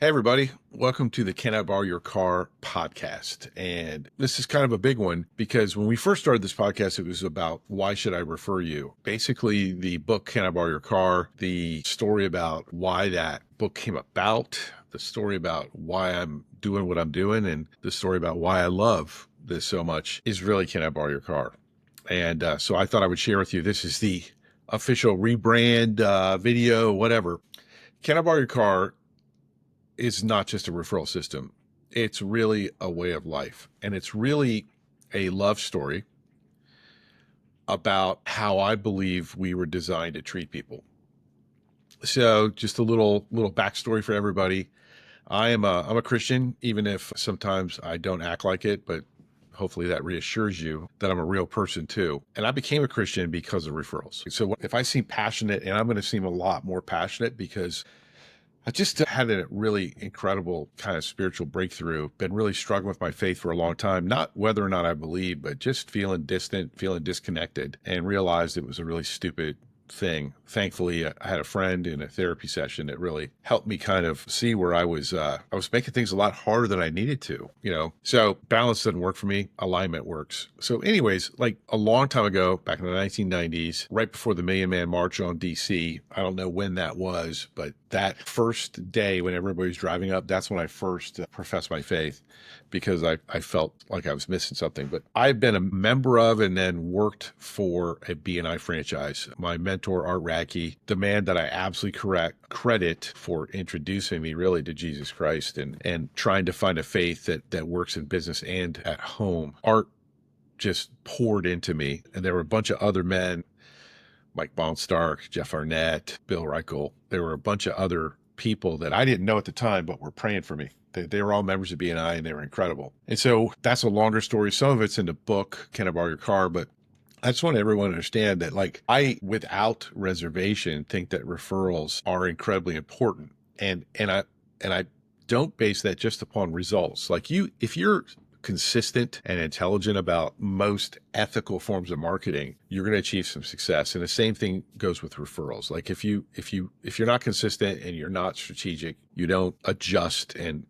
Hey, everybody. Welcome to the Can I Borrow Your Car podcast. And this is kind of a big one because when we first started this podcast, it was about why should I refer you? Basically, the book, Can I Borrow Your Car, the story about why that book came about, the story about why I'm doing what I'm doing, and the story about why I love this so much is really Can I Borrow Your Car? And so I thought I would share with you. This is the official rebrand video, whatever. Can I Borrow Your Car is not just a referral system. It's really a way of life. And it's really a love story about how I believe we were designed to treat people. So just a little backstory for everybody. I'm a Christian, even if sometimes I don't act like it, but hopefully that reassures you that I'm a real person too. And I became a Christian because of referrals. So if I seem passionate, and I'm going to seem a lot more passionate because I just had a really incredible kind of spiritual breakthrough, been really struggling with my faith for a long time, not whether or not I believe, but just feeling distant, feeling disconnected, and realized it was a really stupid thing. Thankfully, I had a friend in a therapy session that really helped me kind of see where I was making things a lot harder than I needed to, So balance doesn't work for me. Alignment works. So anyways, like a long time ago, back in the 1990s, right before the Million Man March on DC, I don't know when that was, but that first day when everybody was driving up, that's when I first professed my faith, because I felt like I was missing something. But I've been a member of and then worked for a BNI franchise. My mentor, Art Radke, the man that I absolutely credit for introducing me really to Jesus Christ and trying to find a faith that works in business and at home. Art just poured into me. And there were a bunch of other men, Mike Bonstark, Jeff Arnett, Bill Reichel. There were a bunch of other people that I didn't know at the time, but were praying for me. They were all members of BNI and they were incredible. And so that's a longer story. Some of it's in the book, Can I Borrow Your Car? But I just want everyone to understand that, like, I, without reservation, think that referrals are incredibly important. And I don't base that just upon results. Like, if you're consistent and intelligent about most ethical forms of marketing, you're going to achieve some success. And the same thing goes with referrals. Like if you're not consistent and you're not strategic, you don't adjust and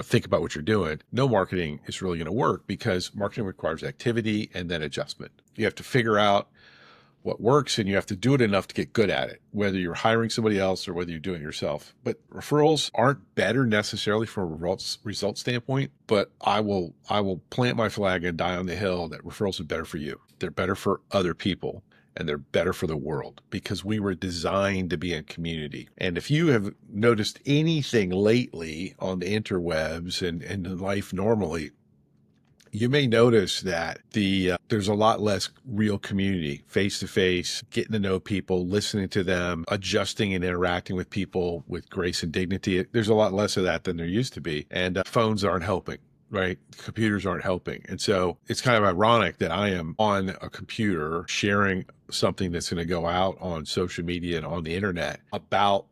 think about what you're doing, no marketing is really going to work, because marketing requires activity and then adjustment. You have to figure out what works, and you have to do it enough to get good at it, whether you're hiring somebody else or whether you're doing it yourself. But referrals aren't better necessarily from a result standpoint, but I will plant my flag and die on the hill that referrals are better for you. They're better for other people, and they're better for the world, because we were designed to be in community. And if you have noticed anything lately on the interwebs and in life normally, you may notice that there's a lot less real community, face-to-face, getting to know people, listening to them, adjusting and interacting with people with grace and dignity. There's a lot less of that than there used to be. And phones aren't helping, right? Computers aren't helping. And so it's kind of ironic that I am on a computer sharing something that's going to go out on social media and on the internet about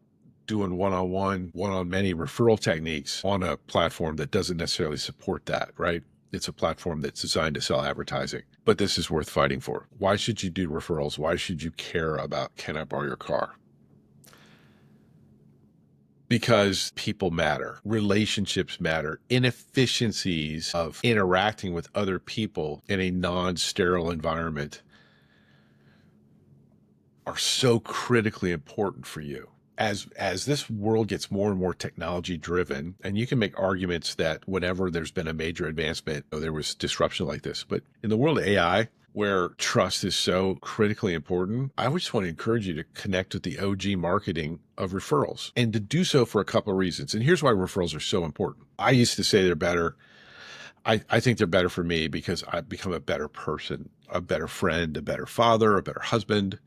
doing one-on-one, one-on-many referral techniques on a platform that doesn't necessarily support that, right? It's a platform that's designed to sell advertising, but this is worth fighting for. Why should you do referrals? Why should you care about Can I Borrow Your Car? Because people matter, relationships matter, inefficiencies of interacting with other people in a non-sterile environment are so critically important for you. As this world gets more and more technology driven, and you can make arguments that whenever there's been a major advancement, there was disruption like this. But in the world of AI, where trust is so critically important, I just want to encourage you to connect with the OG marketing of referrals, and to do so for a couple of reasons. And here's why referrals are so important. I used to say they're better. I think they're better for me because I've become a better person, a better friend, a better father, a better husband.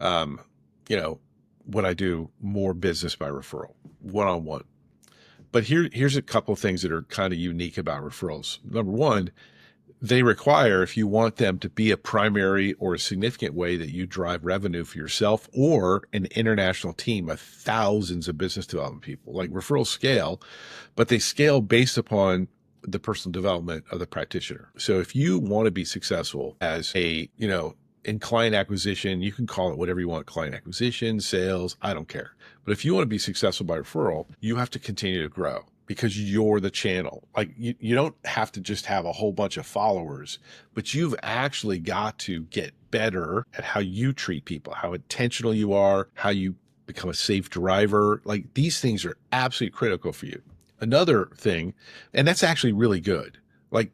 Um, when I do more business by referral, one-on-one. But here's a couple of things that are kind of unique about referrals. Number one, they require, if you want them to be a primary or a significant way that you drive revenue for yourself or an international team of thousands of business development people, like referrals scale, but they scale based upon the personal development of the practitioner. So if you want to be successful as a in client acquisition, you can call it whatever you want, client acquisition, sales, I don't care. But if you want to be successful by referral, you have to continue to grow because you're the channel. Like you don't have to just have a whole bunch of followers, but you've actually got to get better at how you treat people, how intentional you are, how you become a safe driver. Like these things are absolutely critical for you. Another thing, and that's actually really good. Like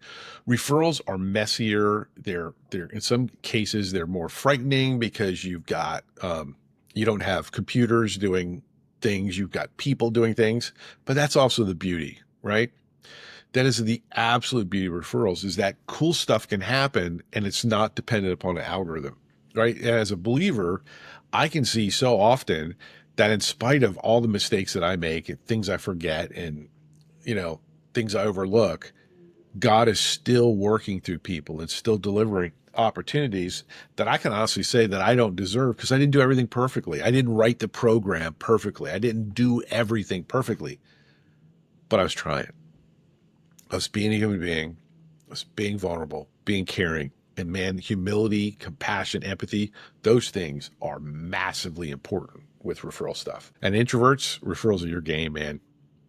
referrals are messier. They're in some cases they're more frightening because you've got you don't have computers doing things, you've got people doing things, but that's also the beauty, right? That is the absolute beauty of referrals is that cool stuff can happen and it's not dependent upon an algorithm, right? And as a believer, I can see so often that in spite of all the mistakes that I make and things I forget and, you know, things I overlook, God is still working through people and still delivering opportunities that I can honestly say that I don't deserve because I didn't do everything perfectly. I didn't write the program perfectly. I didn't do everything perfectly, but I was trying. I was being a human being. I was being vulnerable, being caring. And man, humility, compassion, empathy, those things are massively important with referral stuff. And introverts, referrals are your game, man.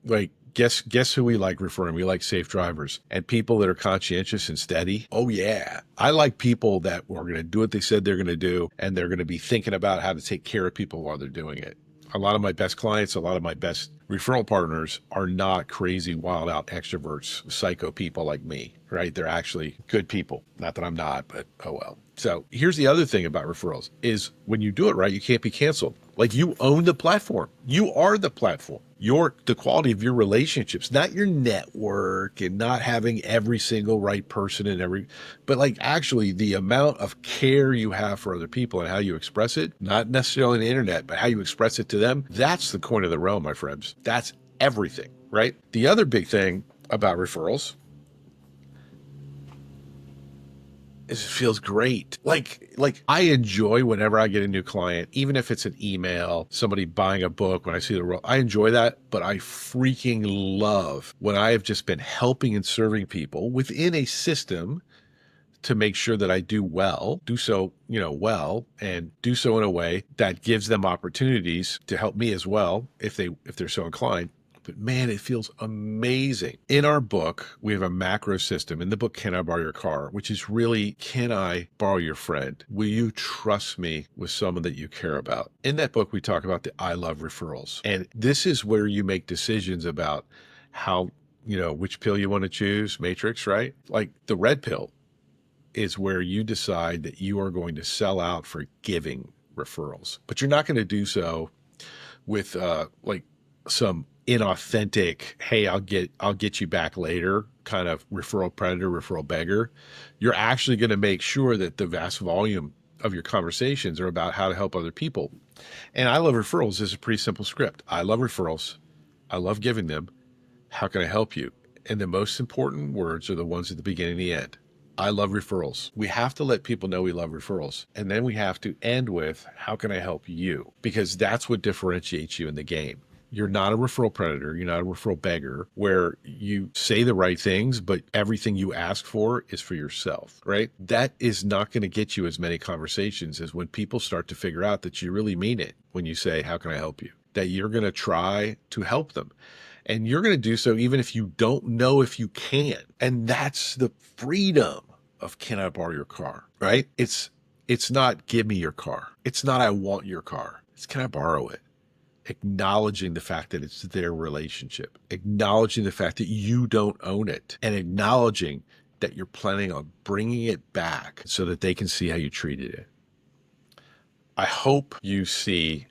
Like, guess who we like referring? We like safe drivers and people that are conscientious and steady. Oh yeah. I like people that are going to do what they said they're going to do. And they're going to be thinking about how to take care of people while they're doing it. A lot of my best clients, a lot of my best referral partners are not crazy, wild out extroverts, psycho people like me, right? They're actually good people. Not that I'm not, but oh well. So here's the other thing about referrals is when you do it right, you can't be canceled. Like you own the platform. You are the platform. You're the quality of your relationships, not your network and not having every single right person in every, but like actually the amount of care you have for other people and how you express it, not necessarily on the internet, but how you express it to them. That's the coin of the realm, my friends. That's everything, right? The other big thing about referrals is it feels great. Like I enjoy whenever I get a new client, even if it's an email, somebody buying a book, when I see the role, I enjoy that, but I freaking love when I have just been helping and serving people within a system to make sure that I do well, do so, well, and do so in a way that gives them opportunities to help me as well if they're so inclined. But man, it feels amazing. In our book, we have a macro system. In the book, Can I Borrow Your Car? Which is really, can I borrow your friend? Will you trust me with someone that you care about? In that book, we talk about the I love referrals. And this is where you make decisions about how, which pill you want to choose, Matrix, right? Like the red pill is where you decide that you are going to sell out for giving referrals, but you're not going to do so with like some inauthentic, hey, I'll get you back later kind of referral predator, referral beggar. You're actually going to make sure that the vast volume of your conversations are about how to help other people. And I love referrals is a pretty simple script. I love referrals. I love giving them. How can I help you? And the most important words are the ones at the beginning and the end. I love referrals. We have to let people know we love referrals. And then we have to end with, how can I help you? Because that's what differentiates you in the game. You're not a referral predator. You're not a referral beggar where you say the right things, but everything you ask for is for yourself, right? That is not going to get you as many conversations as when people start to figure out that you really mean it when you say, how can I help you? That you're going to try to help them. And you're going to do so even if you don't know if you can. And that's the freedom of Can I Borrow Your Car, right? It's not give me your car. It's not I want your car. It's can I borrow it? Acknowledging the fact that it's their relationship, acknowledging the fact that you don't own it, and acknowledging that you're planning on bringing it back so that they can see how you treated it. I hope you see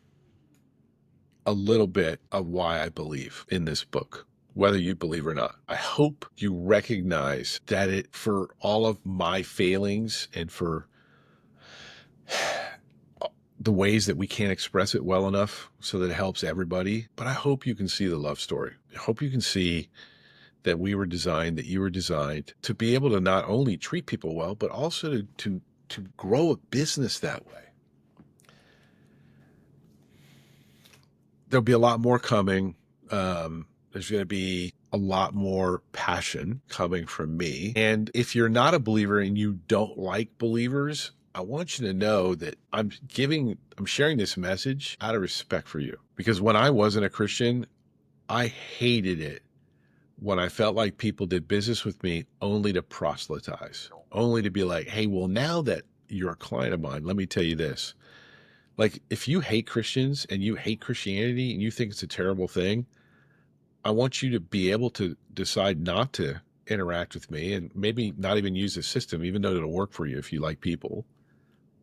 a little bit of why I believe in this book, whether you believe or not. I hope you recognize that for all of my failings and for the ways that we can't express it well enough so that it helps everybody, but I hope you can see the love story. I hope you can see that we were designed, that you were designed to be able to not only treat people well, but also to grow a business that way. There'll be a lot more coming. There's going to be a lot more passion coming from me. And if you're not a believer and you don't like believers, I want you to know that I'm sharing this message out of respect for you. Because when I wasn't a Christian, I hated it when I felt like people did business with me only to proselytize, only to be like, hey, well, now that you're a client of mine, let me tell you this. Like, if you hate Christians and you hate Christianity and you think it's a terrible thing, I want you to be able to decide not to interact with me and maybe not even use the system, even though it'll work for you if you like people.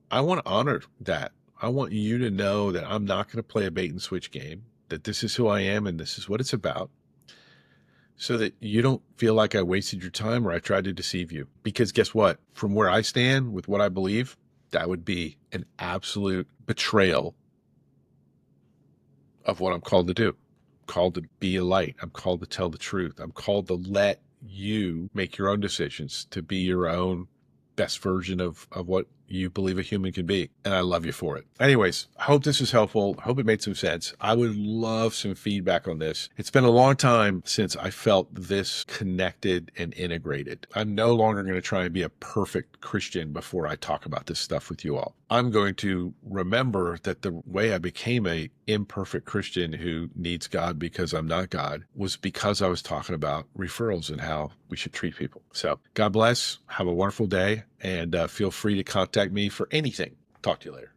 I want to honor that. I want you to know that I'm not going to play a bait and switch game, that this is who I am and this is what it's about, so that you don't feel like I wasted your time or I tried to deceive you. Because guess what? From where I stand with what I believe, that would be an absolute betrayal of what I'm called to do. I'm called to be a light. I'm called to tell the truth. I'm called to let you make your own decisions, to be your own best version of what you believe a human can be. And I love you for it. Anyways, I hope this was helpful. I hope it made some sense. I would love some feedback on this. It's been a long time since I felt this connected and integrated. I'm no longer going to try and be a perfect Christian before I talk about this stuff with you all. I'm going to remember that the way I became a imperfect Christian who needs God because I'm not God was because I was talking about referrals and how we should treat people. So God bless. Have a wonderful day, and feel free to contact me for anything. Talk to you later.